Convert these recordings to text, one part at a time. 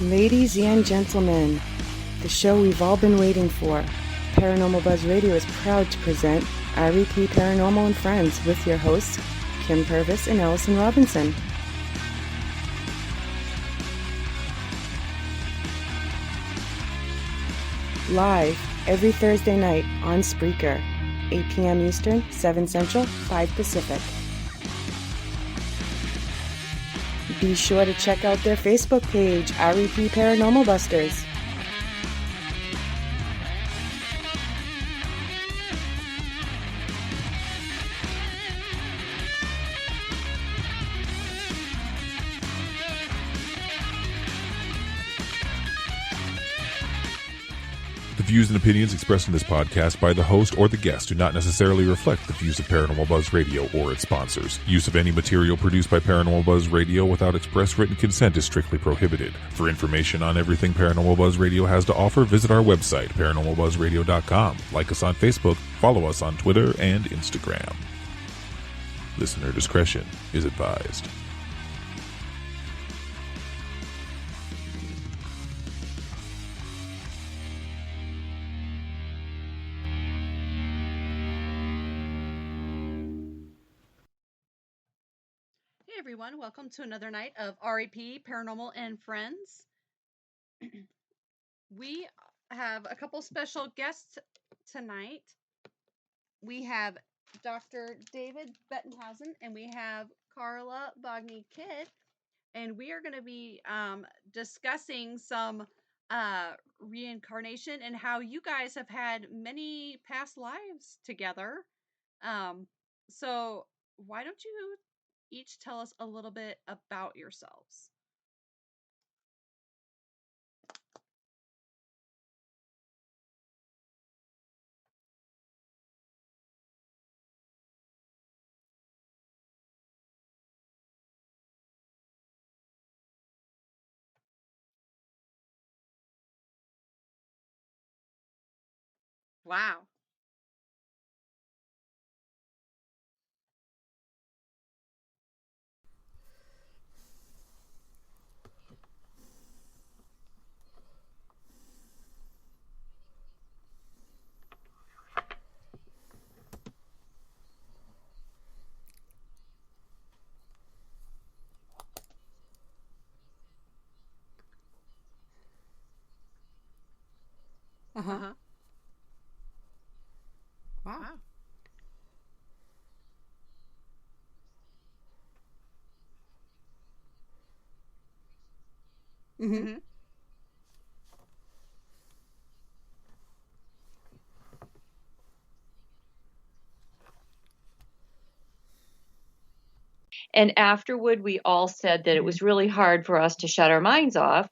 Ladies and gentlemen, the show we've all been waiting for, Paranormal Buzz Radio is proud to present REP Paranormal and Friends with your hosts, Kim Purvis and Allison Robinson. Live every Thursday night on Spreaker, 8 p.m. Eastern, 7 Central, 5 Pacific. Be sure to check out their Facebook page, REP Paranormal Busters. The views and opinions expressed in this podcast by the host or the guest do not necessarily reflect the views of Paranormal Buzz Radio or its sponsors. Use of any material produced by Paranormal Buzz Radio without express written consent is strictly prohibited. For information on everything Paranormal Buzz Radio has to offer, visit our website, paranormalbuzzradio.com. Like us on Facebook, follow us on Twitter and Instagram. Listener discretion is advised. Everyone, welcome to another night of REP Paranormal and Friends. We have a couple special guests tonight. We have Dr. David Bettenhausen and we have Carla Bogni-Kidd, and we are going to be discussing some reincarnation and how you guys have had many past lives together. So why don't you each tell us a little bit about yourselves? Wow. Uh-huh. Wow. Mm-hmm. And afterward, we all said that it was really hard for us to shut our minds off.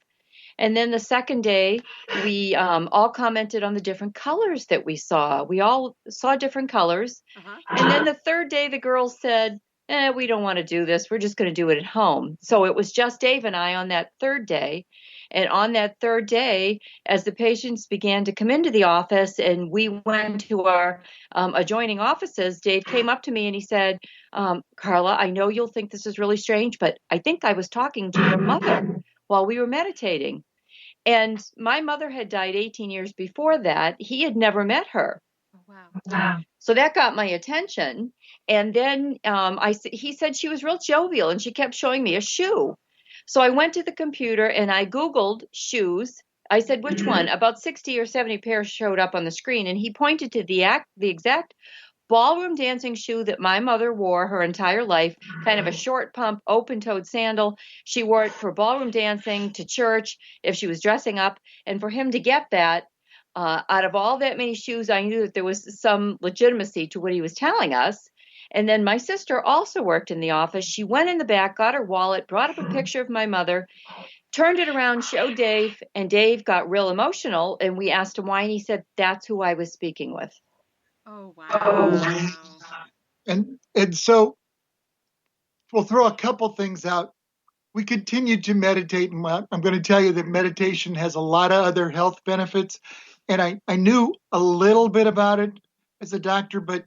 And then the second day, we all commented on the different colors that we saw. We all saw different colors. Uh-huh. And then the third day, the girls said, we don't want to do this. We're just going to do it at home. So it was just Dave and I on that third day. And on that third day, as the patients began to come into the office and we went to our adjoining offices, Dave came up to me and he said, Carla, I know you'll think this is really strange, but I think I was talking to your mother while we were meditating. And my mother had died 18 years before that. He had never met her. Oh, wow. So that got my attention. And then he said she was real jovial and she kept showing me a shoe. So I went to the computer and I Googled shoes. I said, which one? About 60 or 70 pairs showed up on the screen. And he pointed to the exact ballroom dancing shoe that my mother wore her entire life, kind of a short pump, open-toed sandal. She wore it for ballroom dancing, to church, if she was dressing up. And for him to get that, out of all that many shoes, I knew that there was some legitimacy to what he was telling us. And then my sister also worked in the office. She went in the back, got her wallet, brought up a picture of my mother, turned it around, showed Dave, and Dave got real emotional. And we asked him why, and he said, that's who I was speaking with. Oh, wow. And so we'll throw a couple things out. We continue to meditate, and I'm going to tell you that meditation has a lot of other health benefits. And I knew a little bit about it as a doctor, but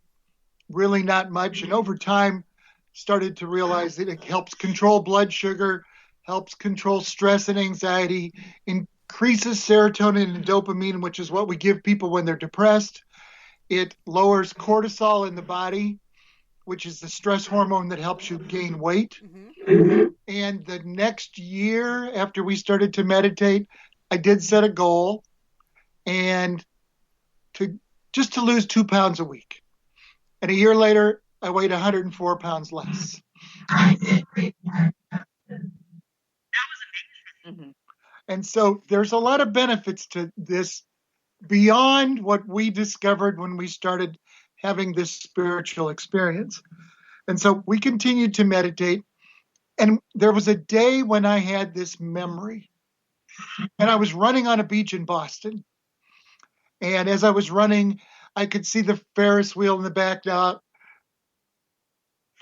really not much. And over time, started to realize that it helps control blood sugar, helps control stress and anxiety, increases serotonin and dopamine, which is what we give people when they're depressed. It lowers cortisol in the body, which is the stress hormone that helps you gain weight. Mm-hmm. And the next year after we started to meditate, I did set a goal and to lose 2 pounds a week. And a year later, I weighed 104 pounds less. Mm-hmm. And so there's a lot of benefits to this beyond what we discovered when we started having this spiritual experience. And so we continued to meditate. And there was a day when I had this memory. And I was running on a beach in Boston. And as I was running, I could see the Ferris wheel in the back. Now,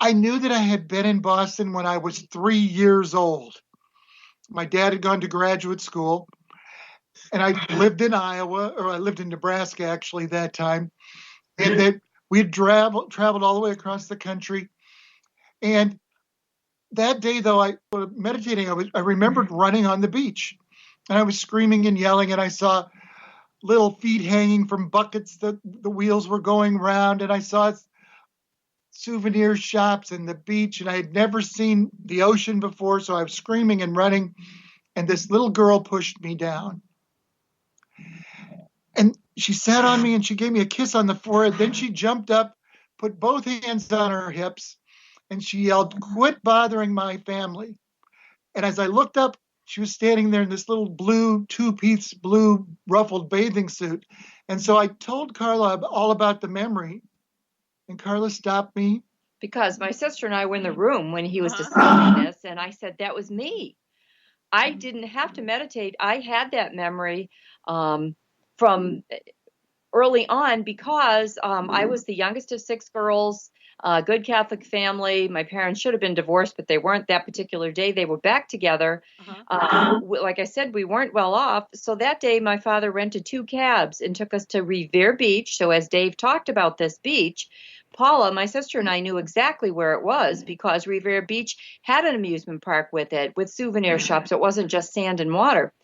I knew that I had been in Boston when I was 3 years old. My dad had gone to graduate school, and I lived in Iowa, or I lived in Nebraska actually that time. And that we had traveled all the way across the country. And that day, though, I was meditating. I remembered running on the beach, and I was screaming and yelling, and I saw little feet hanging from buckets that the wheels were going round, and I saw souvenir shops and the beach, and I had never seen the ocean before, so I was screaming and running, and this little girl pushed me down. And she sat on me and she gave me a kiss on the forehead. Then she jumped up, put both hands on her hips, and she yelled, "Quit bothering my family." And as I looked up, she was standing there in this little blue, two-piece blue ruffled bathing suit. And so I told Carla all about the memory. And Carla stopped me. Because my sister and I were in the room when he was discussing this, and I said, that was me. I didn't have to meditate. I had that memory from early on because I was the youngest of 6 girls, good Catholic family. My parents should have been divorced, but they weren't that particular day. They were back together. Like I said, we weren't well off. So that day, my father rented 2 cabs and took us to Revere Beach. So as Dave talked about this beach, Paula, my sister, and I knew exactly where it was because Revere Beach had an amusement park with it, with souvenir shops. It wasn't just sand and water.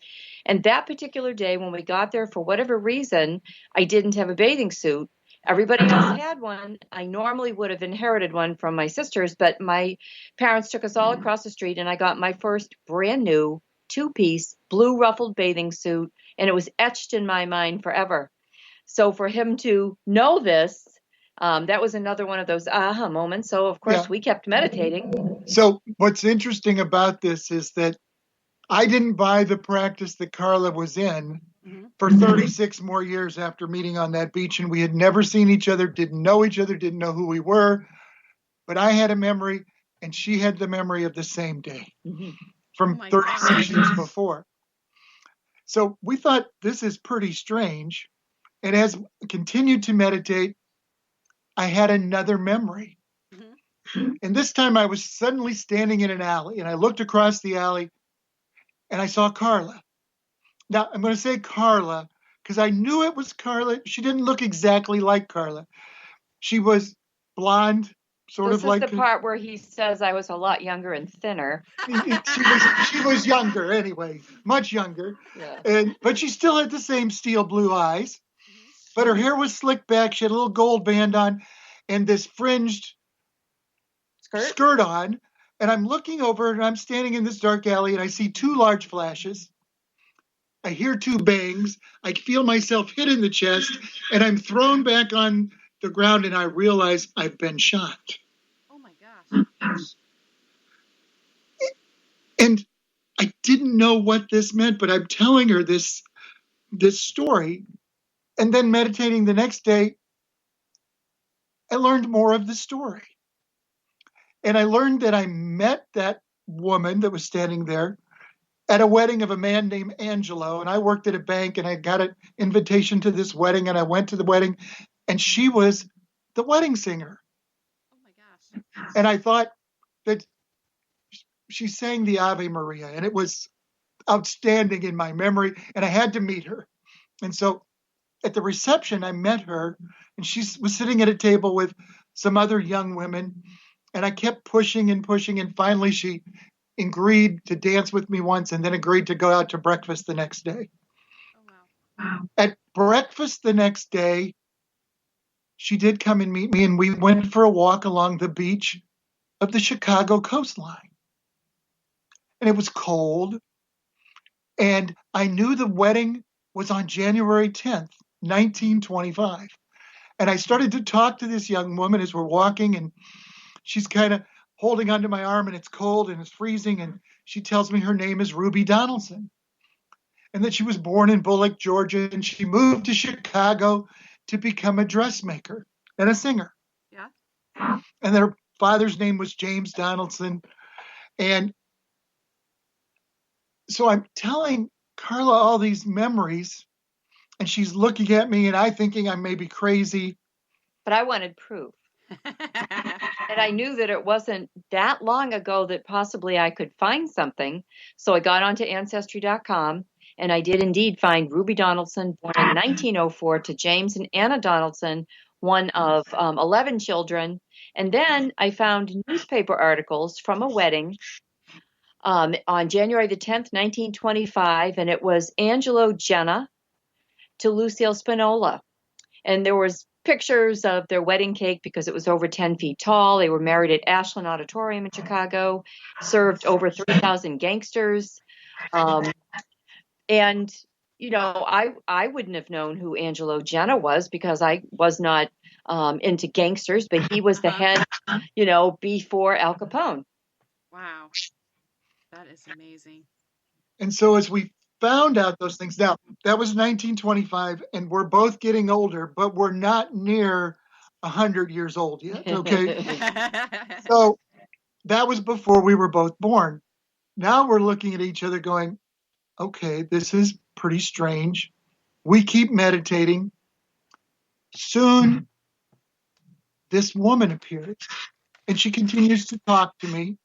And that particular day, when we got there, for whatever reason, I didn't have a bathing suit. Everybody else had one. I normally would have inherited one from my sisters, but my parents took us all across the street, and I got my first brand new 2-piece blue ruffled bathing suit, and it was etched in my mind forever. So for him to know this, that was another one of those aha moments. So, of course, we kept meditating. So what's interesting about this is that I didn't buy the practice that Carla was in for 36 more years after meeting on that beach. And we had never seen each other, didn't know each other, didn't know who we were. But I had a memory, and she had the memory of the same day from 36 years before. So we thought, this is pretty strange. And as I continued to meditate, I had another memory. And this time I was suddenly standing in an alley, and I looked across the alley, and I saw Carla. Now, I'm going to say Carla because I knew it was Carla. She didn't look exactly like Carla. She was blonde, sort of like... This is the part where he says I was a lot younger and thinner. She was younger anyway, much younger. Yeah. But she still had the same steel blue eyes. But her hair was slicked back. She had a little gold band on and this fringed skirt on. And I'm looking over and I'm standing in this dark alley and I see 2 large flashes. I hear 2 bangs. I feel myself hit in the chest and I'm thrown back on the ground and I realize I've been shot. Oh my gosh. And I didn't know what this meant, but I'm telling her this story. And then meditating the next day, I learned more of the story. And I learned that I met that woman that was standing there at a wedding of a man named Angelo. And I worked at a bank and I got an invitation to this wedding and I went to the wedding and she was the wedding singer. Oh my gosh. And I thought that she sang the Ave Maria and it was outstanding in my memory and I had to meet her. And so at the reception, I met her and she was sitting at a table with some other young women. And I kept pushing and pushing. And finally, she agreed to dance with me once and then agreed to go out to breakfast the next day. Oh, wow. At breakfast the next day, she did come and meet me, and we went for a walk along the beach of the Chicago coastline. And it was cold, and I knew the wedding was on January 10th, 1925. And I started to talk to this young woman as we're walking, and she's kind of holding onto my arm, and it's cold and it's freezing. And she tells me her name is Ruby Donaldson, and that she was born in Bullock, Georgia, and she moved to Chicago to become a dressmaker and a singer. Yeah. And their father's name was James Donaldson. And so I'm telling Carla all these memories, and she's looking at me, and I thinking I'm maybe crazy. But I wanted proof. And I knew that it wasn't that long ago that possibly I could find something. So I got onto Ancestry.com, and I did indeed find Ruby Donaldson, born in 1904 to James and Anna Donaldson, one of 11 children. And then I found newspaper articles from a wedding on January the 10th, 1925, and it was Angelo Jenna to Lucille Spinola. And there was pictures of their wedding cake because it was over 10 feet tall. They were married at Ashland Auditorium in Chicago, served over 3,000 gangsters. And, you know, I wouldn't have known who Angelo Jenna was because I was not into gangsters, but he was the head, you know, before Al Capone. Wow. That is amazing. And so as we found out those things, now that was 1925, and we're both getting older, but we're not near 100 years old yet. Okay. So that was before we were both born. Now we're looking at each other going, okay, this is pretty strange. We keep meditating. Soon, this woman appears, and she continues to talk to me.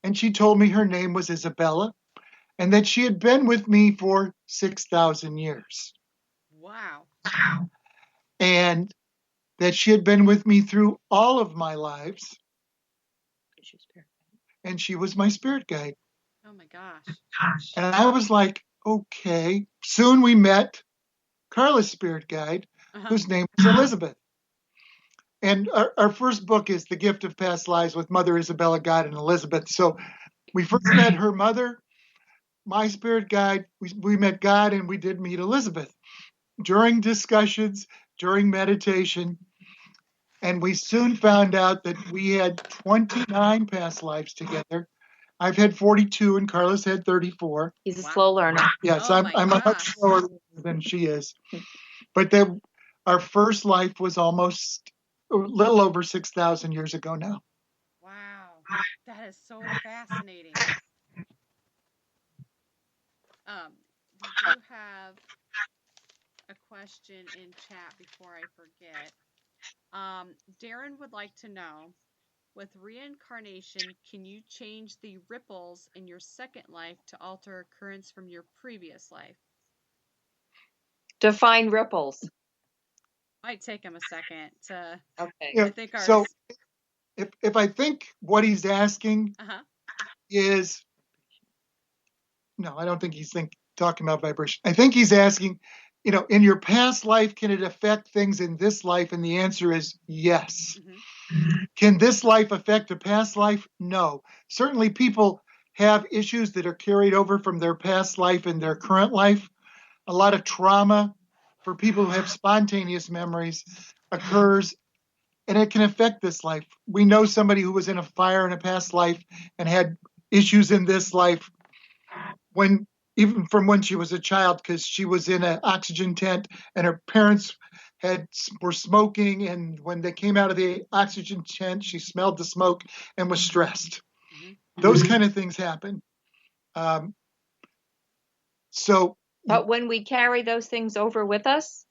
And she told me her name was Isabella, and that she had been with me for 6,000 years. Wow. And that she had been with me through all of my lives. And she was my spirit guide. Oh my gosh. And I was like, okay. Soon we met Carla's spirit guide, whose name was Elizabeth. And our first book is The Gift of Past Lives with Mother Isabella, God, and Elizabeth. So we first met her mother, my spirit guide. We met God, and we did meet Elizabeth during discussions, during meditation. And we soon found out that we had 29 past lives together. I've had 42, and Carla's had 34. He's a slow learner. Yes, Oh I'm my much gosh. slower than she is. But our first life was almost a little over 6,000 years ago now. Wow. That is so fascinating. We do have a question in chat before I forget. Darren would like to know, with reincarnation, can you change the ripples in your second life to alter occurrence from your previous life? Define ripples. Might take him a second to. Okay. Yeah, I think our. so if I think what he's asking is, no, I don't think he's talking about vibration. I think he's asking, in your past life, can it affect things in this life? And the answer is yes. Can this life affect a past life? No. Certainly people have issues that are carried over from their past life and their current life. A lot of trauma for people who have spontaneous memories occurs, and it can affect this life. We know somebody who was in a fire in a past life and had issues in this life even from when she was a child, because she was in an oxygen tent and her parents were smoking, and when they came out of the oxygen tent, she smelled the smoke and was stressed. Those kind of things happen. But when we carry those things over with us,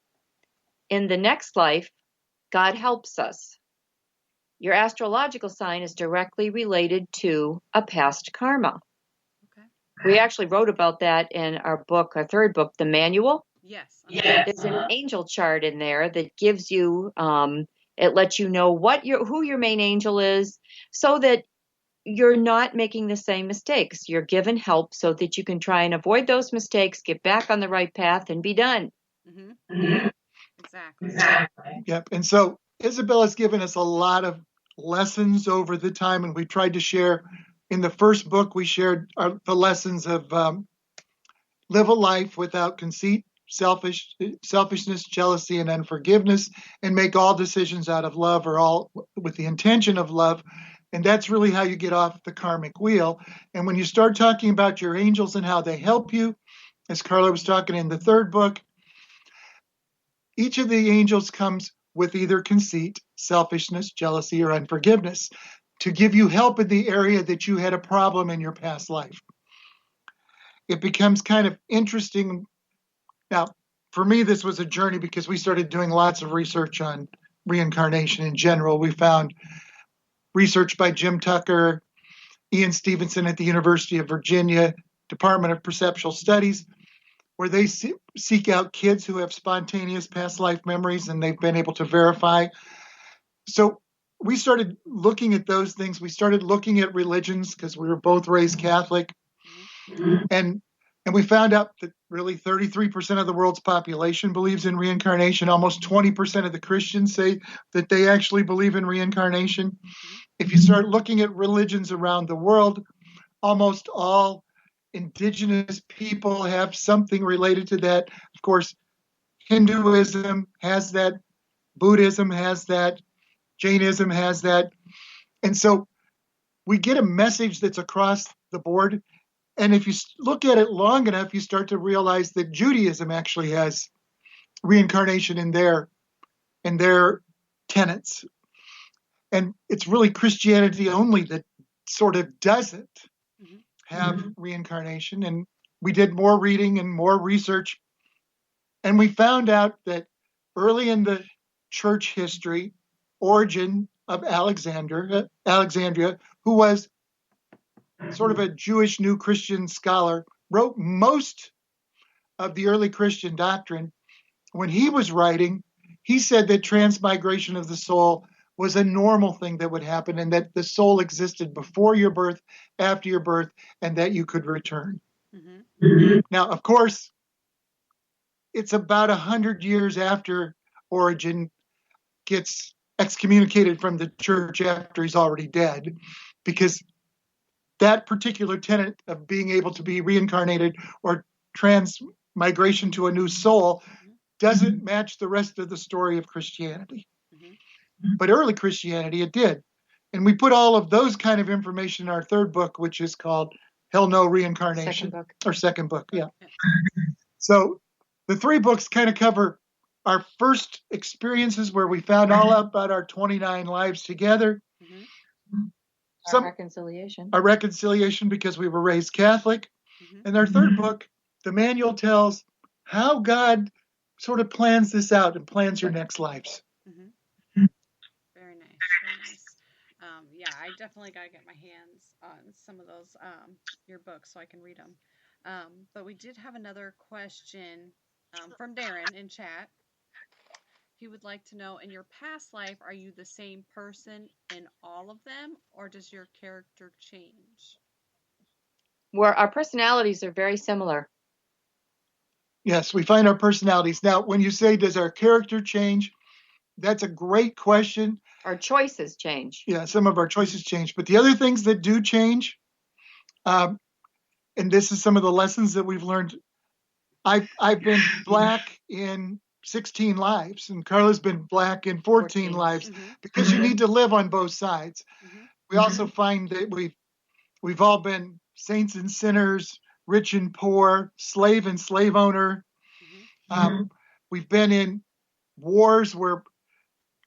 in the next life, God helps us. Your astrological sign is directly related to a past karma. Okay. We actually wrote about that in our book, our third book, The Manual. Yes. There's an angel chart in there that gives you, it lets you know who your main angel is, so that you're not making the same mistakes. You're given help so that you can try and avoid those mistakes, get back on the right path, and be done. Mm-hmm. Exactly. Yep. And so Isabella's given us a lot of lessons over the time, and we tried to share. In the first book, we shared the lessons of live a life without conceit, selfishness, jealousy, and unforgiveness, and make all decisions out of love or all with the intention of love. And that's really how you get off the karmic wheel. And when you start talking about your angels and how they help you, as Carla was talking in the third book, each of the angels comes with either conceit, selfishness, jealousy, or unforgiveness to give you help in the area that you had a problem in your past life. It becomes kind of interesting. Now, for me, this was a journey because we started doing lots of research on reincarnation in general. We found research by Jim Tucker, Ian Stevenson at the University of Virginia, Department of Perceptual Studies, where they seek out kids who have spontaneous past life memories, and they've been able to verify. So we started looking at those things. We started looking at religions because we were both raised Catholic. And we found out that really 33% of the world's population believes in reincarnation. Almost 20% of the Christians say that they actually believe in reincarnation. If you start looking at religions around the world, almost all indigenous people have something related to that. Of course, Hinduism has that, Buddhism has that, Jainism has that. And so we get a message that's across the board. And if you look at it long enough, you start to realize that Judaism actually has reincarnation in their tenets. And it's really Christianity only that sort of doesn't have reincarnation. And we did more reading and more research. And we found out that early in the church history, Origen of Alexandria, who was sort of a Jewish New Christian scholar, wrote most of the early Christian doctrine. When he was writing, he said that transmigration of the soul was a normal thing that would happen, and that the soul existed before your birth, after your birth, and that you could return. Now, of course, it's about 100 years after Origen gets excommunicated from the church after he's already dead, because that particular tenet of being able to be reincarnated or transmigration to a new soul doesn't match the rest of the story of Christianity. But early Christianity, it did. And we put all of those kind of information in our third book, which is called Hell No Reincarnation. Second book, yeah. So the three books kind of cover our first experiences where we found all out about our 29 lives together. Our reconciliation because we were raised Catholic. And our third book, the manual tells how God sort of plans this out and plans your next lives. Very nice. Very nice. Yeah, I definitely got to get my hands on some of those, your books, so I can read them. But we did have another question from Darren in chat. He would like to know, in your past life, are you the same person in all of them, or does your character change? Where our personalities are very similar. Yes, we find our personalities. Now, when you say, does our character change? That's a great question. Our choices change. Yeah, some of our choices change. But the other things that do change, and this is some of the lessons that we've learned. I've been black in 16 lives, and Carla's been black in 14 lives, because you need to live on both sides. We also find that we've all been saints and sinners, rich and poor, slave and slave owner. We've been in wars where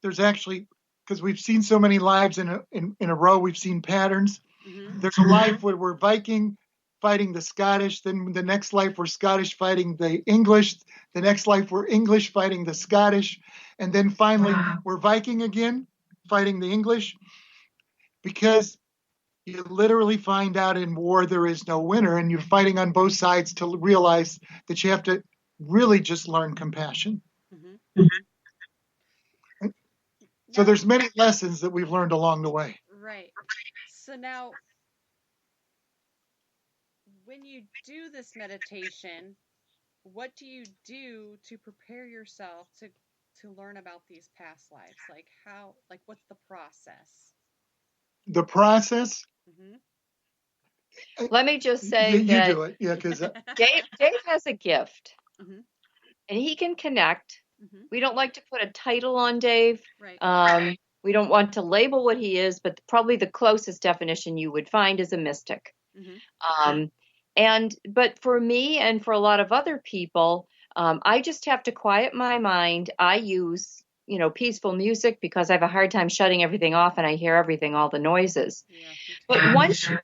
there's actually, because we've seen so many lives in a row, we've seen patterns. There's a life where we're Viking fighting the Scottish, then the next life we're Scottish fighting the English, the next life we're English fighting the Scottish, and then finally we're Viking again fighting the English, because you literally find out in war there is no winner, and you're fighting on both sides to realize that you have to really just learn compassion. So there's many lessons that we've learned along the way. Right. So now, when you do this meditation, what do you do to prepare yourself to learn about these past lives? Like how, like what's the process? The process. Let me just say You that do it, yeah, because Dave has a gift, Mhm. and he can connect. Mhm. We don't like to put a title on Dave. Right. We don't want to label what he is, but probably the closest definition you would find is a mystic. Mhm. But for me and for a lot of other people, I just have to quiet my mind. I use, peaceful music because I have a hard time shutting everything off and I hear everything, all the noises. Yeah. Me too.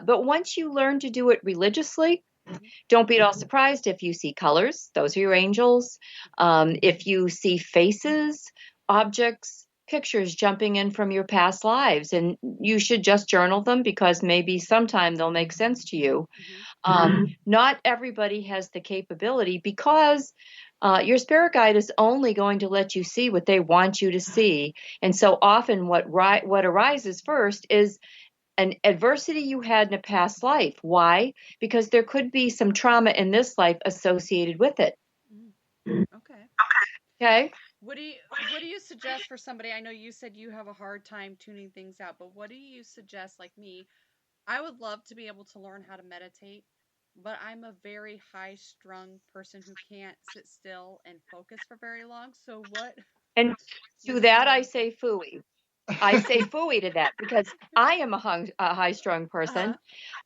But once you learn to do it religiously, Mhm. don't be at all surprised if you see colors. Those are your angels. If you see faces, objects, pictures jumping in from your past lives, and you should just journal them because maybe sometime they'll make sense to you. Not everybody has the capability because your spirit guide is only going to let you see what they want you to see. And so often what arises first is an adversity you had in a past life. Why? Because there could be some trauma in this life associated with it. Okay. Okay. What do you suggest for somebody? I know you said you have a hard time tuning things out, but what do you suggest, like me? I would love to be able to learn how to meditate, but I'm a very high-strung person who can't sit still and focus for very long. So And to that, I say phooey. I say phooey to that because I am a high-strung person,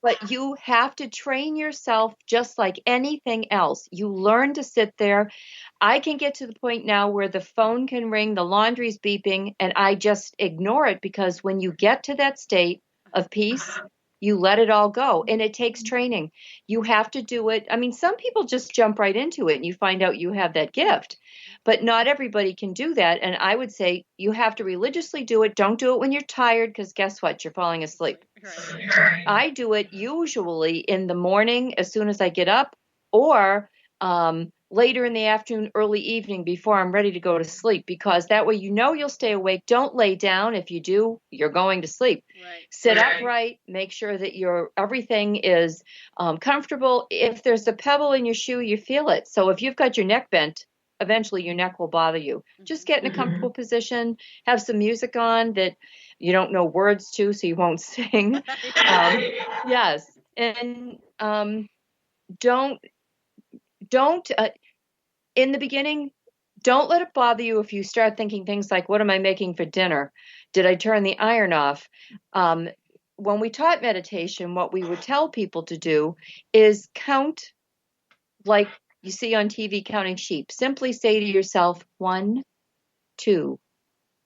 but you have to train yourself just like anything else. You learn to sit there. I can get to the point now where the phone can ring, the laundry's beeping, and I just ignore it because when you get to that state of peace, you let it all go. And it takes training. You have to do it. I mean, some people just jump right into it and you find out you have that gift, but not everybody can do that. And I would say you have to religiously do it. Don't do it when you're tired because guess what? You're falling asleep. Right. I do it usually in the morning as soon as I get up, or later in the afternoon, early evening before I'm ready to go to sleep, because that way you'll stay awake. Don't lay down. If you do, you're going to sleep. Right. Sit upright. Make sure that everything is comfortable. If there's a pebble in your shoe, you feel it. So if you've got your neck bent, eventually your neck will bother you. Just get in a comfortable position. Have some music on that you don't know words to, so you won't sing. Yes, and don't in the beginning, don't let it bother you if you start thinking things like, what am I making for dinner? Did I turn the iron off? When we taught meditation, what we would tell people to do is count like you see on TV counting sheep. Simply say to yourself, 1, 2,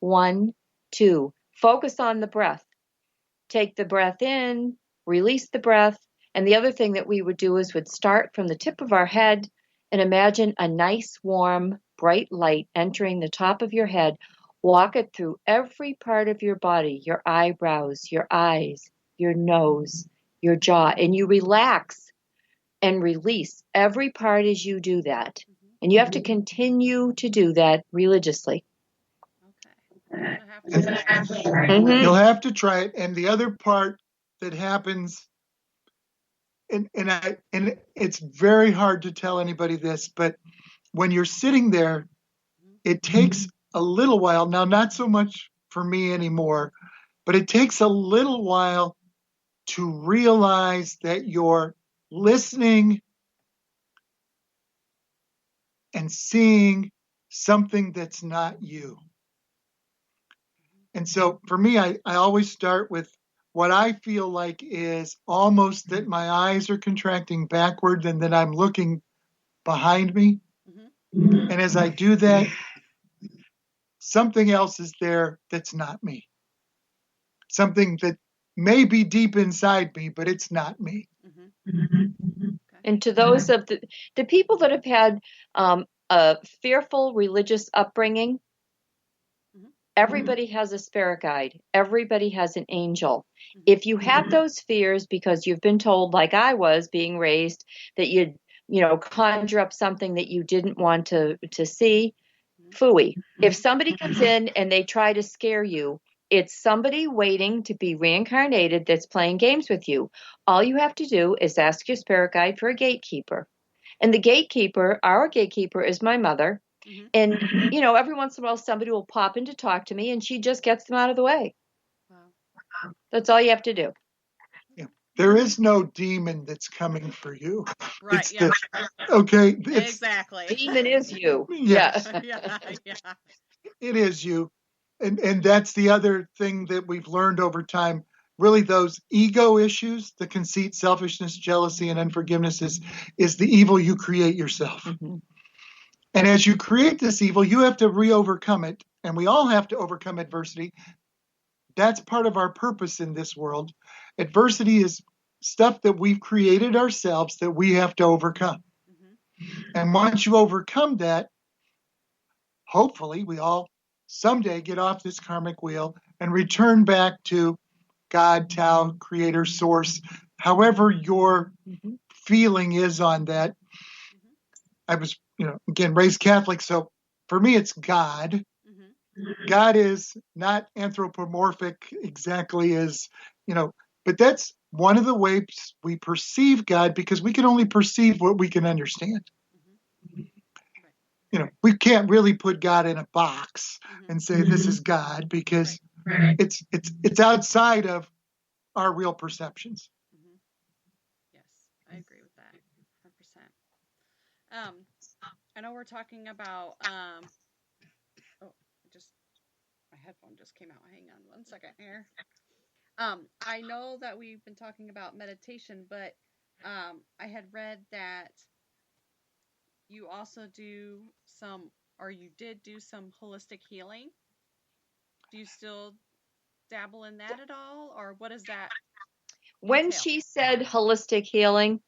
1, 2. Focus on the breath. Take the breath in, release the breath. And the other thing that we would do is would start from the tip of our head and imagine a nice, warm, bright light entering the top of your head. Walk it through every part of your body, your eyebrows, your eyes, your nose, your jaw, and you relax and release every part as you do that. And you have to continue to do that religiously. Okay. I'm gonna have to try that. You'll have to try it. And the other part that happens, and it's very hard to tell anybody this, but when you're sitting there, it takes a little while. Now, not so much for me anymore, but it takes a little while to realize that you're listening and seeing something that's not you. And so for me, I always start with what I feel like is almost that my eyes are contracting backward and that I'm looking behind me. And as I do that, something else is there that's not me. Something that may be deep inside me, but it's not me. And to those of the people that have had a fearful religious upbringing, everybody has a spirit guide. Everybody has an angel. If you have those fears because you've been told, like I was being raised, that you'd conjure up something that you didn't want to see, phooey. If somebody comes in and they try to scare you, It's somebody waiting to be reincarnated that's playing games with you. All you have to do is ask your spirit guide for a gatekeeper. And the gatekeeper, our gatekeeper, is my mother. Mm-hmm. And, every once in a while somebody will pop in to talk to me and she just gets them out of the way. Wow. That's all you have to do. Yeah. There is no demon that's coming for you. Right. It's Yeah. okay. Exactly. Demon is you. Yes. Yeah. It is you. And that's the other thing that we've learned over time. Really, those ego issues, the conceit, selfishness, jealousy, and unforgiveness is the evil you create yourself. Mhm. And as you create this evil, you have to re-overcome it. And we all have to overcome adversity. That's part of our purpose in this world. Adversity is stuff that we've created ourselves that we have to overcome. Mm-hmm. And once you overcome that, hopefully we all someday get off this karmic wheel and return back to God, Tao, Creator, Source, however your Mhm. feeling is on that. Mm-hmm. I was, again, raised Catholic, so for me it's God. Mm-hmm. God is not anthropomorphic exactly as, but that's one of the ways we perceive God, because we can only perceive what we can understand. Mm-hmm. Right. We can't really put God in a box Mm-hmm. and say this is God, because Right. it's outside of our real perceptions. Mm-hmm. Yes, I agree with that 100%. I know we're talking about my headphone just came out. Hang on one second here. I know that we've been talking about meditation, but I had read that you also do some, or you did do some holistic healing. Do you still dabble in that at all, or what does that When entail? she said holistic healing,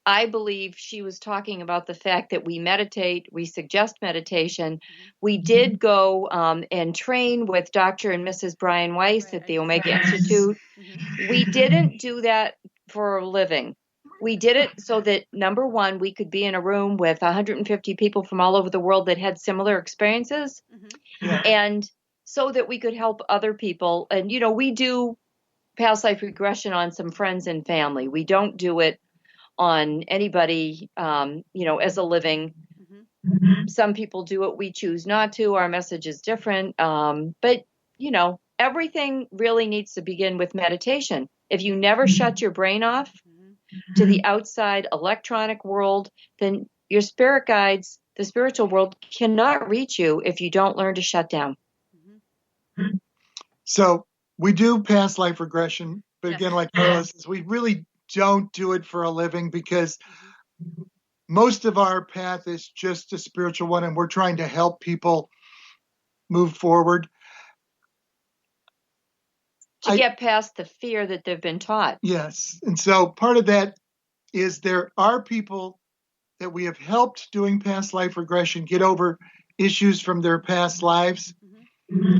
I believe she was talking about the fact that we meditate, we suggest meditation. Mm-hmm. We did go and train with Dr. and Mrs. Brian Weiss Right, at I the just Omega saw that. Institute. Mm-hmm. We didn't do that for a living. We did it so that, number one, we could be in a room with 150 people from all over the world that had similar experiences, Mm-hmm. Yeah. and so that we could help other people. And, we do past life regression on some friends and family. We don't do it on anybody, as a living. Mm-hmm. Some people do it. We choose not to. Our message is different. But, everything really needs to begin with meditation. If you never shut your brain off Mm-hmm. to the outside electronic world, then your spirit guides, the spiritual world, cannot reach you if you don't learn to shut down. Mm-hmm. So we do past life regression, but Yes. again, like Carla says, we really don't do it for a living, because Mm-hmm. most of our path is just a spiritual one, and we're trying to help people move forward. To get past the fear that they've been taught. Yes. And so part of that is there are people that we have helped doing past life regression get over issues from their past lives. Mm-hmm.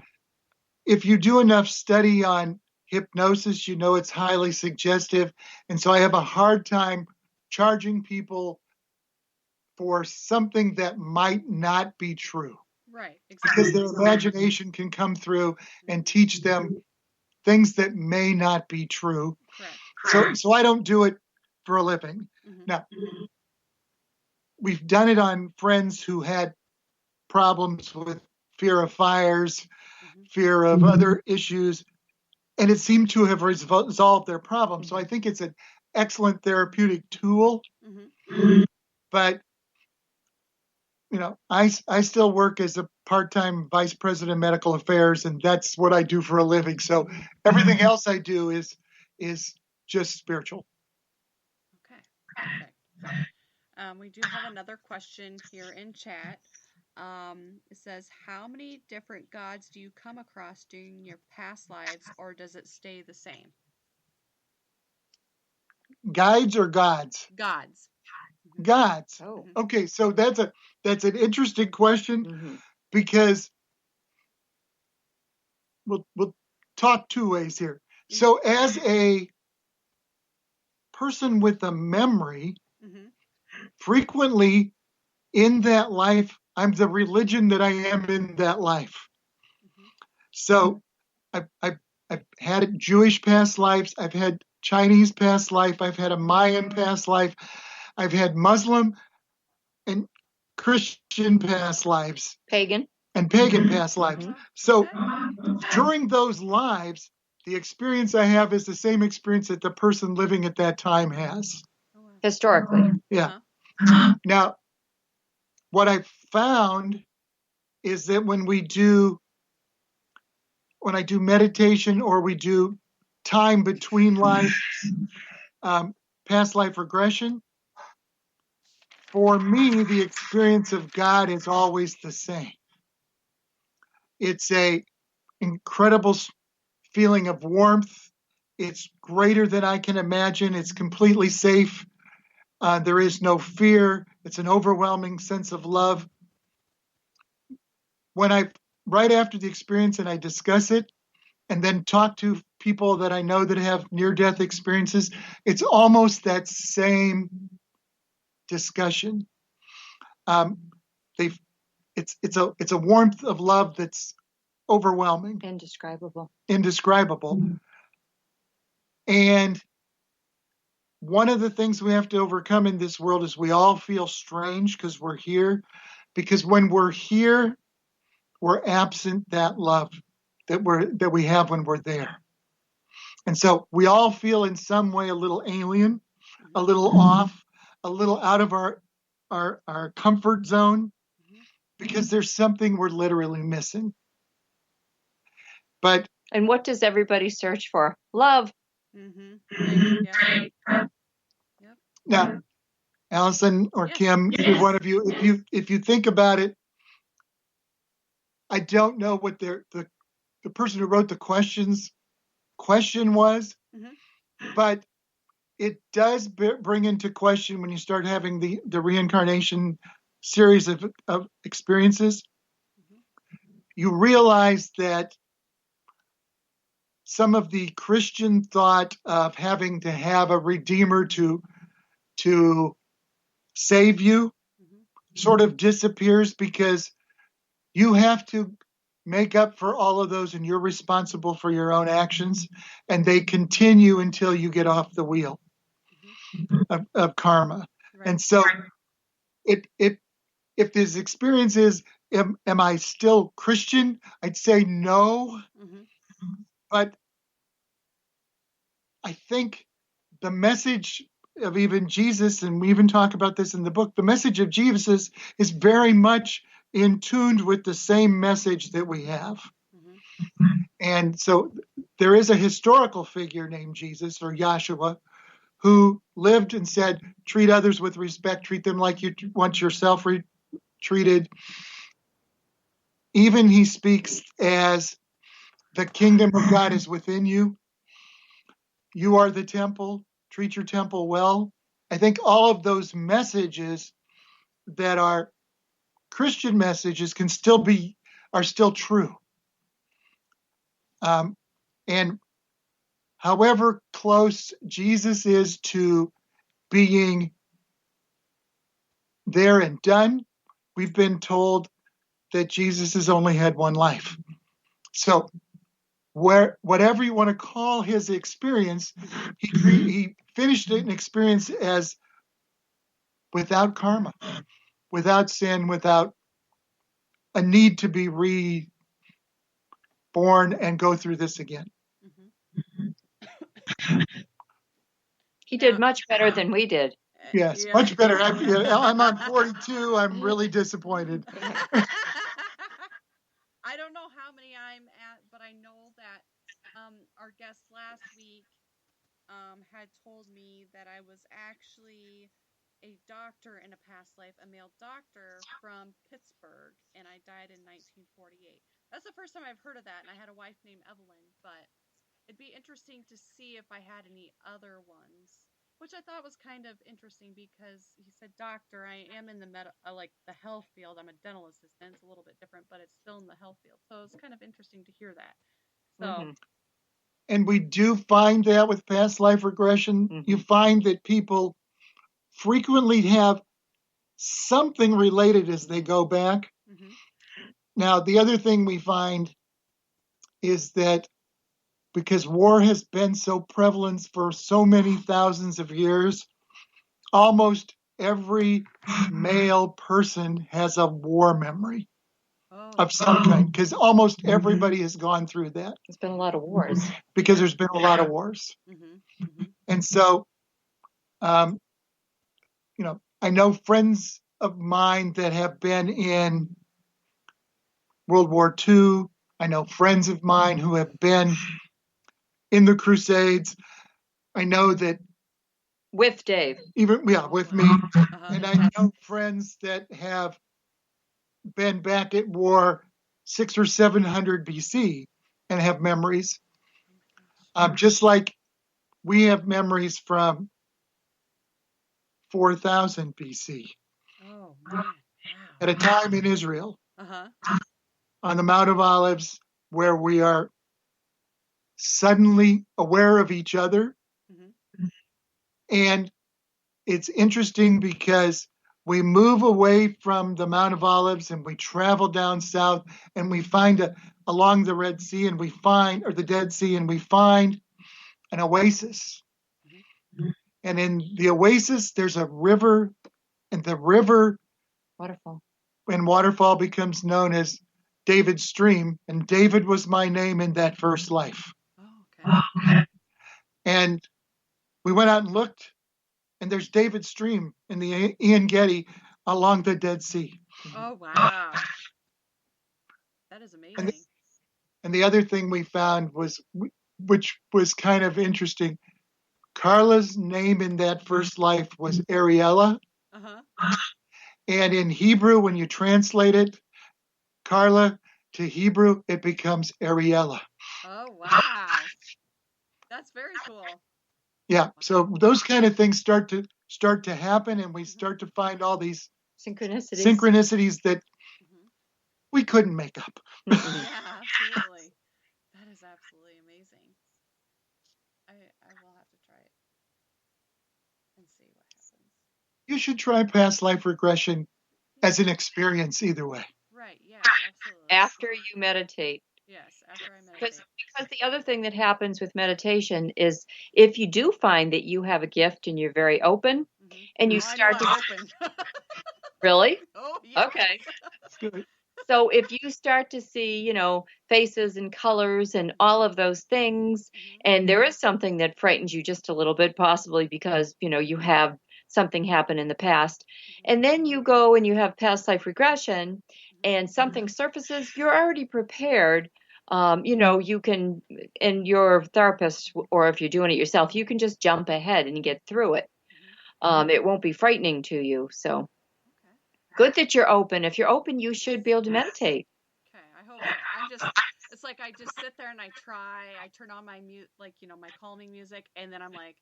If you do enough study on hypnosis, it's highly suggestive. And so I have a hard time charging people for something that might not be true, Right, exactly. because their imagination can come through and teach them things that may not be true. Correct. So I don't do it for a living. Mm-hmm. Now, we've done it on friends who had problems with fear of fires, Mm-hmm. fear of other issues, and it seemed to have resolved their problem. So I think it's an excellent therapeutic tool. Mm-hmm. But I still work as a part-time vice president of medical affairs, and that's what I do for a living. So everything else I do is just spiritual. Okay, perfect. We do have another question here in chat. It says, how many different gods do you come across during your past lives, or does it stay the same? Guides or gods? Gods. Mm-hmm. Gods. Oh. Okay, so that's an interesting question, Mm-hmm. because we'll talk two ways here. So as a person with a memory, Mm-hmm. frequently in that life, I'm the religion that I am in that life. Mm-hmm. So I've had Jewish past lives. I've had Chinese past life. I've had a Mayan past life. I've had Muslim and Christian past lives. Pagan. And pagan past lives. Mhm. So during those lives, the experience I have is the same experience that the person living at that time has. Historically. Yeah. Now, what I've found is that when I do meditation or we do time between lives, past life regression, for me, the experience of God is always the same. It's a incredible feeling of warmth. It's greater than I can imagine. It's completely safe. There is no fear. It's an overwhelming sense of love. Right after the experience and I discuss it and then talk to people that I know that have near-death experiences, it's almost that same discussion. It's a warmth of love that's overwhelming. Indescribable. And one of the things we have to overcome in this world is we all feel strange because we're here. Because when we're here, we're absent that love that we have when we're there. And so we all feel in some way a little alien, a little off, a little out of our comfort zone, because there's something we're literally missing. And what does everybody search for? Love. Now, Allison or Kim, either one of you, if you think about it, I don't know what the person who wrote the question was, but it does bring into question when you start having the reincarnation series of experiences. You realize that some of the Christian thought of having to have a redeemer to save you sort of disappears, because you have to make up for all of those and you're responsible for your own actions, and they continue until you get off the wheel of karma. Right. And so if this experience is, am I still Christian? I'd say no. But I think the message of even Jesus, and we even talk about this in the book, the message of Jesus is very much in tune with the same message that we have. And so there is a historical figure named Jesus, or Yahshua, who lived and said, treat others with respect, treat them like you want yourself treated. Even he speaks as the kingdom of God is within you. You are the temple, treat your temple well. I think all of those messages that are Christian messages are still true. And however close Jesus is to being there and done, we've been told that Jesus has only had one life. So whatever you want to call his experience, he finished an experience as without karma, without sin, without a need to be reborn and go through this again. He did much better than we did. Yes, much better. I'm on 42. I'm really disappointed. I don't know how many I'm at, but I know that our guest last week had told me that I was actually a doctor in a past life, a male doctor from Pittsburgh, and I died in 1948. That's the first time I've heard of that, and I had a wife named Evelyn, but it'd be interesting to see if I had any other ones, which I thought was kind of interesting because he said, doctor, I am in the the health field. I'm a dental assistant. It's a little bit different, but it's still in the health field. So it's kind of interesting to hear that. So, and we do find that with past life regression, you find that people frequently have something related as they go back. Now, the other thing we find is that because war has been so prevalent for so many thousands of years. Almost every male person has a war memory of some kind, because almost everybody has gone through that. There's been a lot of wars. Because there's been a lot of wars. And so, I know friends of mine that have been in World War II. I know friends of mine who have been in the Crusades. I know that With Dave. with me. And I know friends that have been back at war 600 or 700 BC and have memories. Just like we have memories from 4000 BC. Oh, man. Wow. At a time in Israel, Uh-huh. on the Mount of Olives, where we are suddenly aware of each other. And it's interesting because we move away from the Mount of Olives and we travel down south and we find along the Red Sea and or the Dead Sea, and we find an oasis. And in the oasis, there's a river, and the river waterfall becomes known as David's stream. And David was my name in that first life. Oh, okay. And we went out and looked, and there's David's stream in the Ian Getty along the Dead Sea. Oh, wow. That is amazing. And the other thing we found was, which was kind of interesting, Carla's name in that first life was Ariella. And in Hebrew, when you translate it, Carla, to Hebrew, it becomes Ariella. Oh, wow. That's very cool. Yeah, so those kind of things start to happen, and we start to find all these synchronicities that we couldn't make up. Yeah, absolutely. That is absolutely amazing. I will have to try it and see what happens. You should try past life regression as an experience either way. Right, yeah, absolutely. After you meditate. Yes, after I meditate. Because the other thing that happens with meditation is if you do find that you have a gift and you're very open, and you start to open. Really? Oh, yeah. Okay. That's good. So if you start to see, faces and colors and all of those things, and there is something that frightens you just a little bit, possibly because, you have something happen in the past, and then you go and you have past life regression and something surfaces, you're already prepared. You can, and your therapist, or if you're doing it yourself, you can just jump ahead and get through it. It won't be frightening to you. So good that you're open. If you're open, you should be able to meditate. Okay, I hope so. It's like I just sit there and I turn on my my calming music, and then I'm like,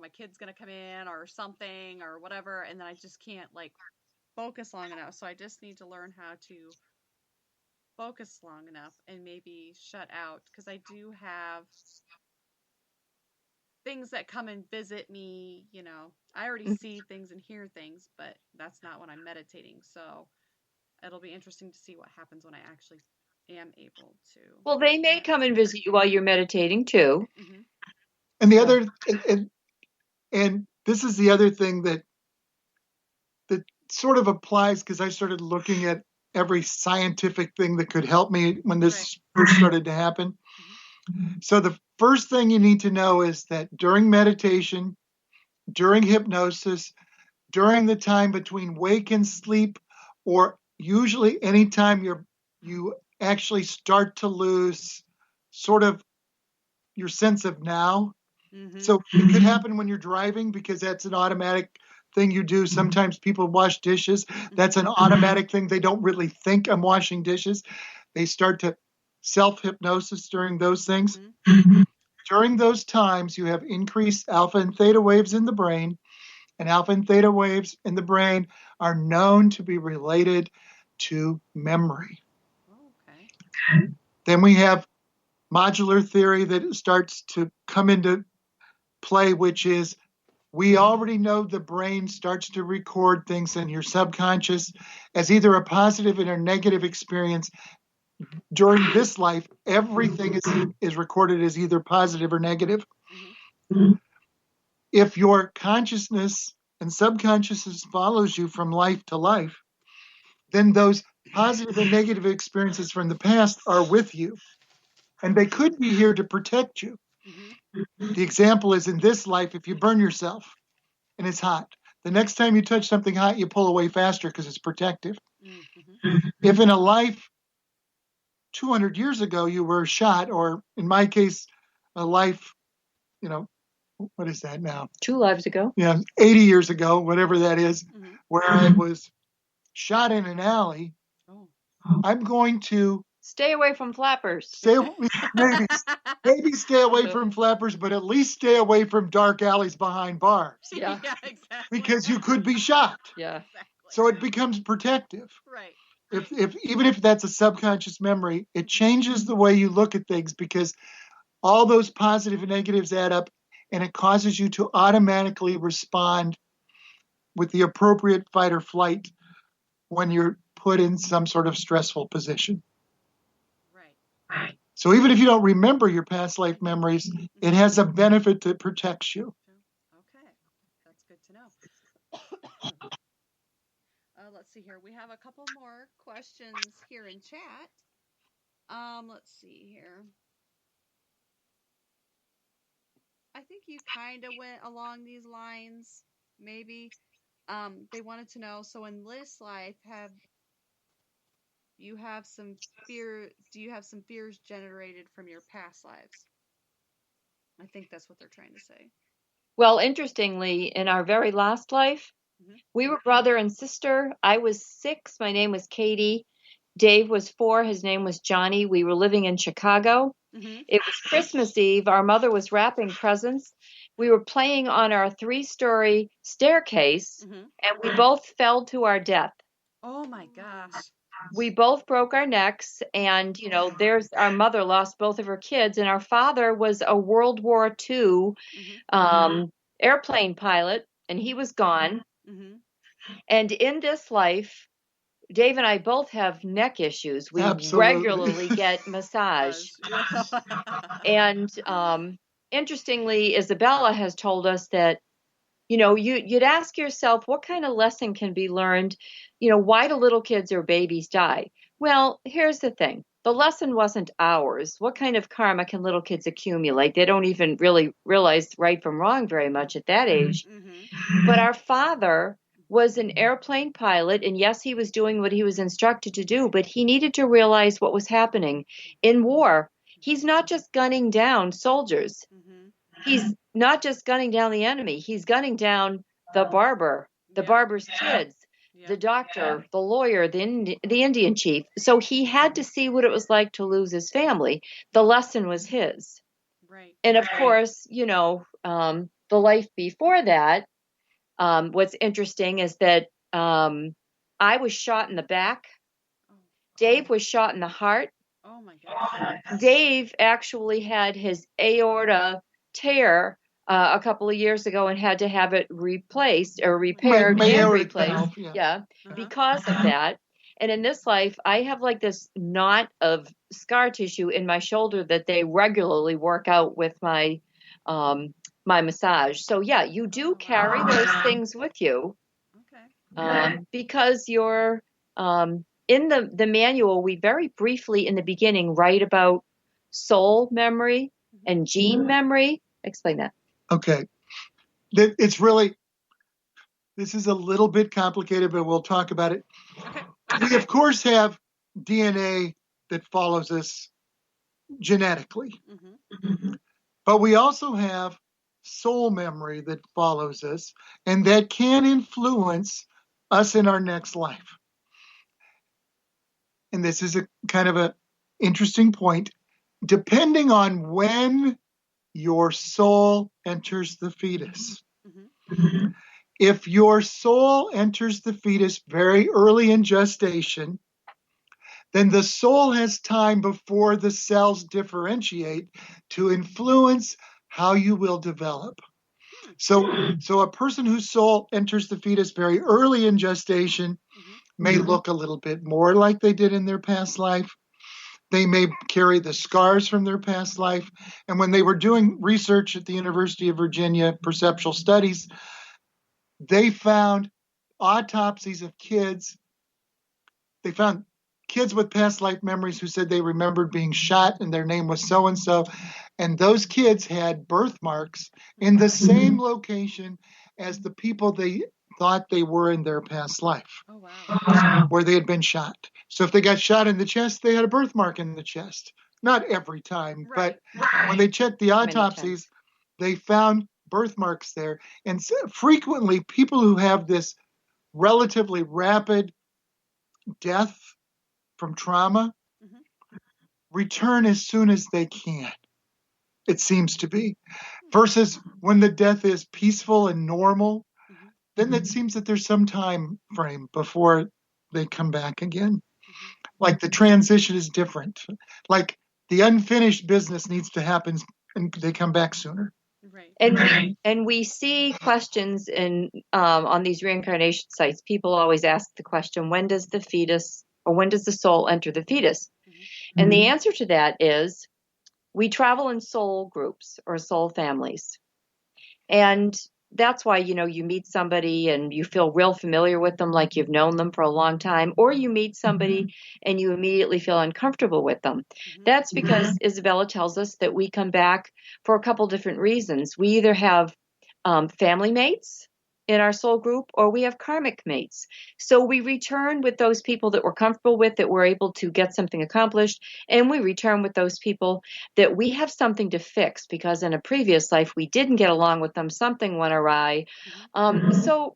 my kid's going to come in or something or whatever, and then I just can't focus long enough. So I just need to learn how to focus long enough and maybe shut out, because I do have things that come and visit me. I already see things and hear things, but that's not when I'm meditating. So it'll be interesting to see what happens when I actually am able to. Well, they may come and visit you while you're meditating too. And the other, and this is the other thing that sort of applies, because I started looking at every scientific thing that could help me when this first started to happen. So the first thing you need to know is that during meditation, during hypnosis, during the time between wake and sleep, or usually anytime you actually start to lose sort of your sense of now. So it could happen when you're driving, because that's an automatic thing you do. Sometimes people wash dishes. That's an automatic thing. They don't really think I'm washing dishes. They start to self-hypnosis during those things. During those times, you have increased alpha and theta waves in the brain, and alpha and theta waves in the brain are known to be related to memory. Okay. Then we have modular theory that starts to come into play, which is we already know the brain starts to record things in your subconscious as either a positive or a negative experience during this life, everything is recorded as either positive or negative. If your consciousness and subconsciousness follows you from life to life, then those positive and negative experiences from the past are with you. And they could be here to protect you. The example is in this life, if you burn yourself and it's hot, the next time you touch something hot, you pull away faster because it's protective. If in a life 200 years ago you were shot, or in my case, a life, what is that now? 2 lives ago. Yeah, 80 years ago, whatever that is, where I was shot in an alley, I'm going to stay away from flappers. Maybe stay away from flappers, but at least stay away from dark alleys behind bars. Yeah, exactly. Because you could be shot. Yeah. Exactly. So it becomes protective. Right. Even if that's a subconscious memory, it changes the way you look at things, because all those positive and negatives add up, and it causes you to automatically respond with the appropriate fight or flight when you're put in some sort of stressful position. Right. So even if you don't remember your past life memories, it has a benefit that protects you. Okay, that's good to know. Let's see here. We have a couple more questions here in chat. Let's see here. I think you kind of went along these lines, maybe. They wanted to know, so in this life, do you have some fears generated from your past lives? I think that's what they're trying to say. Well, interestingly, in our very last life, we were brother and sister. I was 6. My name was Katie. Dave was 4. His name was Johnny. We were living in Chicago. It was Christmas Eve. Our mother was wrapping presents. We were playing on our 3-story staircase, and we both fell to our death. Oh my gosh. We both broke our necks, and there's our mother lost both of her kids, and our father was a World War II airplane pilot, and he was gone. And in this life, Dave and I both have neck issues. We regularly get massage. And interestingly, Isabella has told us that, you'd ask yourself, what kind of lesson can be learned? Why do little kids or babies die? Well, here's the thing. The lesson wasn't ours. What kind of karma can little kids accumulate? They don't even really realize right from wrong very much at that age. But our father was an airplane pilot, and yes, he was doing what he was instructed to do, but he needed to realize what was happening. In war, he's not just gunning down soldiers. He's not just gunning down the enemy. He's gunning down the barber, the barber's kids, the doctor, the lawyer, the Indian chief. So he had to see what it was like to lose his family. The lesson was his. Right. And of course, the life before that, what's interesting is that I was shot in the back. Dave was shot in the heart. Oh my gosh. Dave actually had his aorta tear a couple of years ago and had to have it replaced or repaired and replaced. Because of that. And in this life, I have like this knot of scar tissue in my shoulder that they regularly work out with my my massage. So yeah, you do carry those things with you. Okay. Because you're in the manual, we very briefly in the beginning write about soul memory and gene memory. Explain that. Okay. This is a little bit complicated, but we'll talk about it. Okay. We, of course, have DNA that follows us genetically. But we also have soul memory that follows us, and that can influence us in our next life. And this is a kind of an interesting point. Depending on when your soul enters the fetus. If your soul enters the fetus very early in gestation, then the soul has time before the cells differentiate to influence how you will develop. So a person whose soul enters the fetus very early in gestation may look a little bit more like they did in their past life. They may carry the scars from their past life. And when they were doing research at the University of Virginia, perceptual studies, they found autopsies of kids. They found kids with past life memories who said they remembered being shot and their name was so and so. And those kids had birthmarks in the same location as the people they thought they were in their past life. Oh, wow. Where they had been shot. So if they got shot in the chest, they had a birthmark in the chest. Not every time, Right. but when they checked the autopsies, they found birthmarks there. And frequently, people who have this relatively rapid death from trauma return as soon as they can, it seems to be. Versus when the death is peaceful and normal, then it seems that there's some time frame before they come back again. Like the transition is different. Like the unfinished business needs to happen and they come back sooner. Right. And we see questions in on these reincarnation sites. People always ask the question, when does the fetus or when does the soul enter the fetus? And the answer to that is we travel in soul groups or soul families. And that's why, you meet somebody and you feel real familiar with them, like you've known them for a long time, or you meet somebody and you immediately feel uncomfortable with them. That's because Isabella tells us that we come back for a couple different reasons. We either have family mates in our soul group, or we have karmic mates. So we return with those people that we're comfortable with, that we're able to get something accomplished, and we return with those people that we have something to fix because in a previous life we didn't get along with them, something went awry. So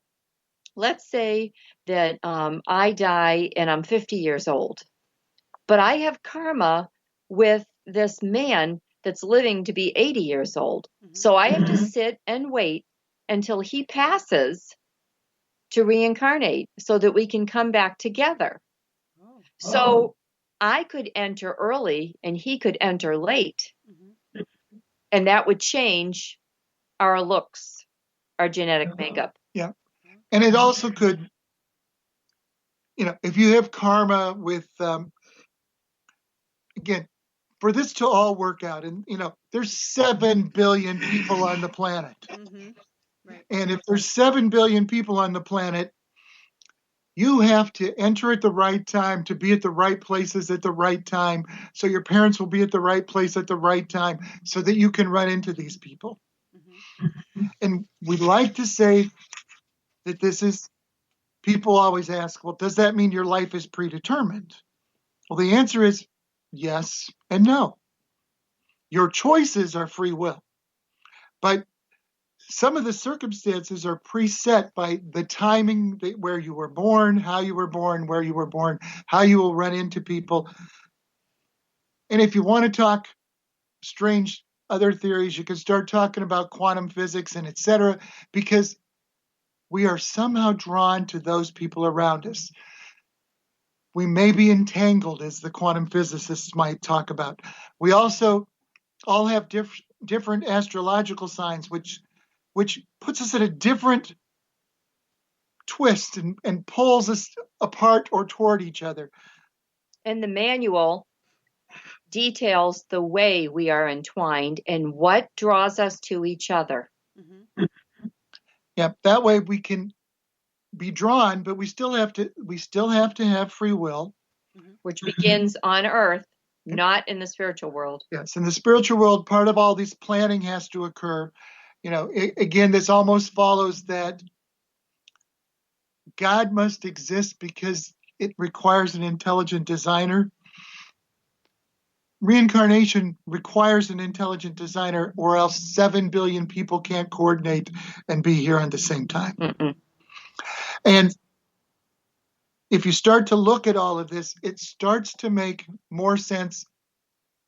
let's say that I die and I'm 50 years old, but I have karma with this man that's living to be 80 years old. So I have to sit and wait until he passes to reincarnate so that we can come back together. So I could enter early and he could enter late. And that would change our looks, our genetic makeup. Yeah. And it also could, if you have karma with, again, for this to all work out, and, there's 7 billion people on the planet. Right. And if there's 7 billion people on the planet, you have to enter at the right time to be at the right places at the right time. So your parents will be at the right place at the right time so that you can run into these people. And we like to say that people always ask, well, does that mean your life is predetermined? Well, the answer is yes and no. Your choices are free will. But some of the circumstances are preset by the timing where you were born, how you were born, where you were born, how you will run into people. And if you want to talk strange other theories, you can start talking about quantum physics and et cetera, because we are somehow drawn to those people around us. We may be entangled, as the quantum physicists might talk about. We also all have different astrological signs, which puts us at a different twist and pulls us apart or toward each other. And the manual details the way we are entwined and what draws us to each other. Yeah, that way we can be drawn, but we still have to have free will, which begins on earth, not in the spiritual world. Yes, in the spiritual world, part of all this planning has to occur. Again, this almost follows that God must exist because it requires an intelligent designer. Reincarnation requires an intelligent designer, or else 7 billion people can't coordinate and be here at the same time. And if you start to look at all of this, it starts to make more sense.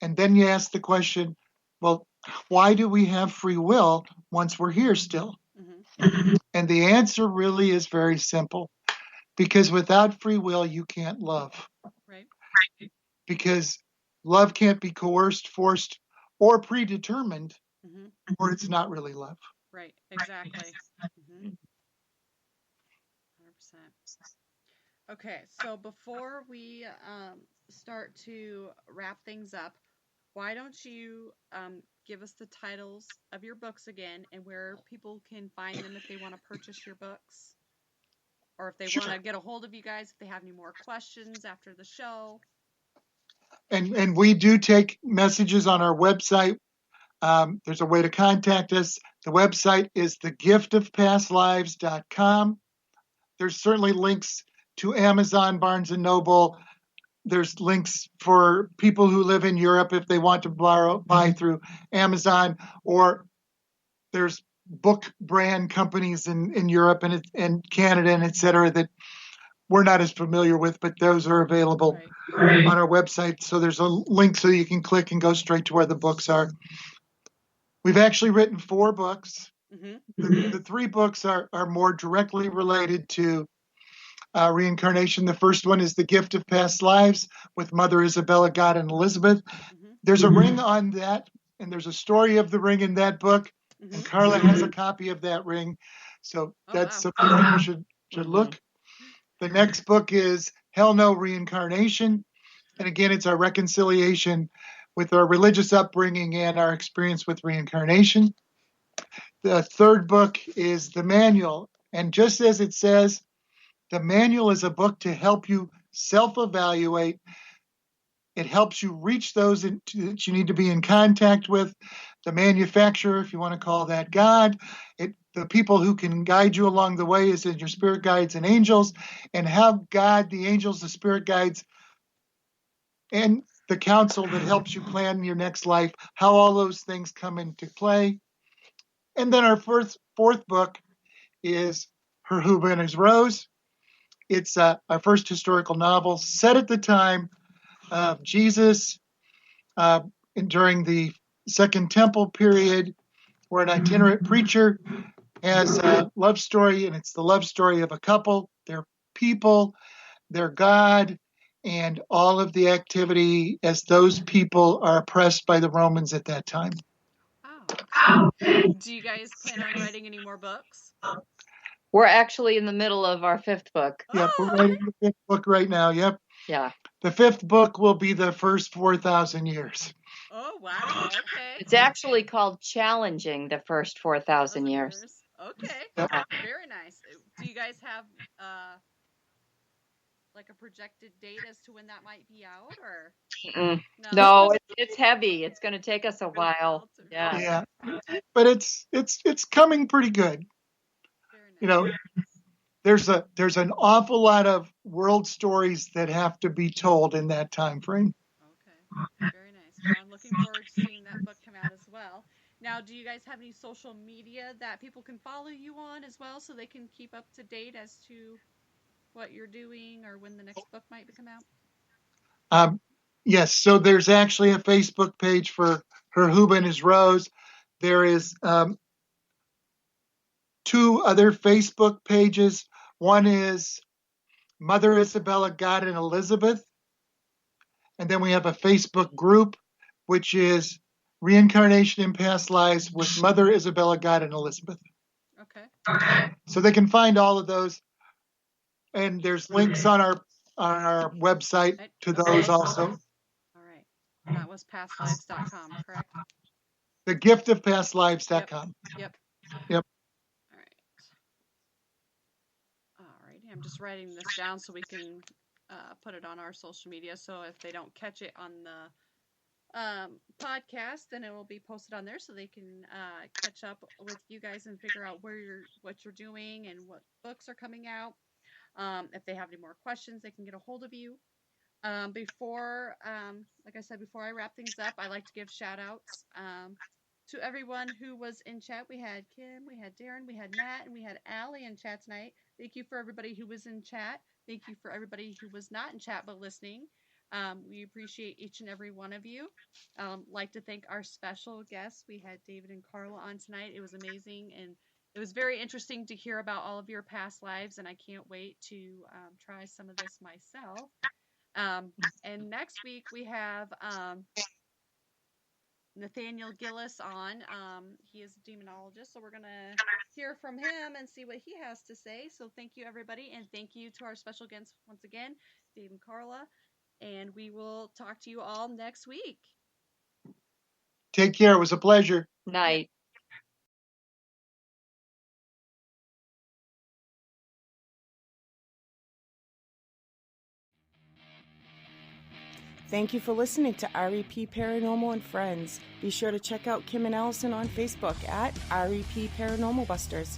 And then you ask the question, well, why do we have free will once we're here still? And the answer really is very simple. Because without free will, you can't love. Right. Because love can't be coerced, forced, or predetermined, or it's not really love. Right, exactly. 100%. Okay, so before we start to wrap things up, why don't you give us the titles of your books again and where people can find them if they want to purchase your books? Or if they Sure. want to get a hold of you guys, if they have any more questions after the show. And we do take messages on our website. There's a way to contact us. The website is thegiftofpastlives.com. There's certainly links to Amazon, Barnes & Noble. There's links for people who live in Europe if they want to buy through Amazon, or there's book brand companies in Europe and Canada and et cetera that we're not as familiar with, but those are available on our website. So there's a link so you can click and go straight to where the books are. We've actually written 4 books. Mm-hmm. The 3 books are more directly related to reincarnation. The first one is The Gift of Past Lives with Mother Isabella, God, and Elizabeth. Mm-hmm. There's a ring on that, and there's a story of the ring in that book. Mm-hmm. And Carla has a copy of that ring. So that's something people should look. The next book is Hell No Reincarnation. And again, it's our reconciliation with our religious upbringing and our experience with reincarnation. The third book is The Manual. And just as it says, the manual is a book to help you self-evaluate. It helps you reach those that you need to be in contact with, the manufacturer, if you want to call that God. The people who can guide you along the way is in your spirit guides and angels, and have God, the angels, the spirit guides, and the counsel that helps you plan your next life, how all those things come into play. And then our fourth book is Her Who Been His Rose. It's our first historical novel set at the time of Jesus during the Second Temple period, where an itinerant preacher has a love story, and it's the love story of a couple, their people, their God, and all of the activity as those people are oppressed by the Romans at that time. Oh, okay. Do you guys plan on writing any more books? We're actually in the middle of our 5th book. Yep, we're writing the 5th book right now. Yep. Yeah. The 5th book will be the first 4,000 years. Oh, wow. Okay. It's actually called Challenging the First 4,000 years. Okay. Yep. Very nice. Do you guys have like a projected date as to when that might be out, or No, it's heavy. It's going to take us a while. Yeah. But it's coming pretty good. Very nice. You know, there's an awful lot of world stories that have to be told in that time frame. Okay. Very nice. Well, I'm looking forward to seeing that book come out as well. Now, do you guys have any social media that people can follow you on as well, so they can keep up to date as to what you're doing or when the next book might come out? Yes, so there's actually a Facebook page for Her Who Been His Rose. There is 2 other Facebook pages. One is Mother Isabella, God, and Elizabeth. And then we have a Facebook group, which is Reincarnation in Past Lives with Mother Isabella, God, and Elizabeth. Okay. So they can find all of those. And there's links on our website to those also. All right. And that was pastlives.com, correct? Thegiftofpastlives.com. Yep. Yep. All right. All righty. I'm just writing this down so we can put it on our social media. So if they don't catch it on the podcast, then it will be posted on there so they can catch up with you guys and figure out what you're doing and what books are coming out. If they have any more questions, they can get a hold of you. Like I said, before I wrap things up, I like to give shout outs to everyone who was in chat. We had Kim, we had Darren, we had Matt, and we had Allie in chat tonight. Thank you for everybody who was in chat. Thank you for everybody who was not in chat but listening. We appreciate each and every one of you. Like to thank our special guests. We had David and Carla on tonight. It was amazing, and it was very interesting to hear about all of your past lives, and I can't wait to try some of this myself. And next week we have Nathaniel Gillis on. He is a demonologist, so we're going to hear from him and see what he has to say. So thank you, everybody, and thank you to our special guests once again, Dave and Carla. and we will talk to you all next week. Take care. It was a pleasure. Night. Thank you for listening to REP Paranormal and Friends. Be sure to check out Kim and Allison on Facebook at REP Paranormal Busters.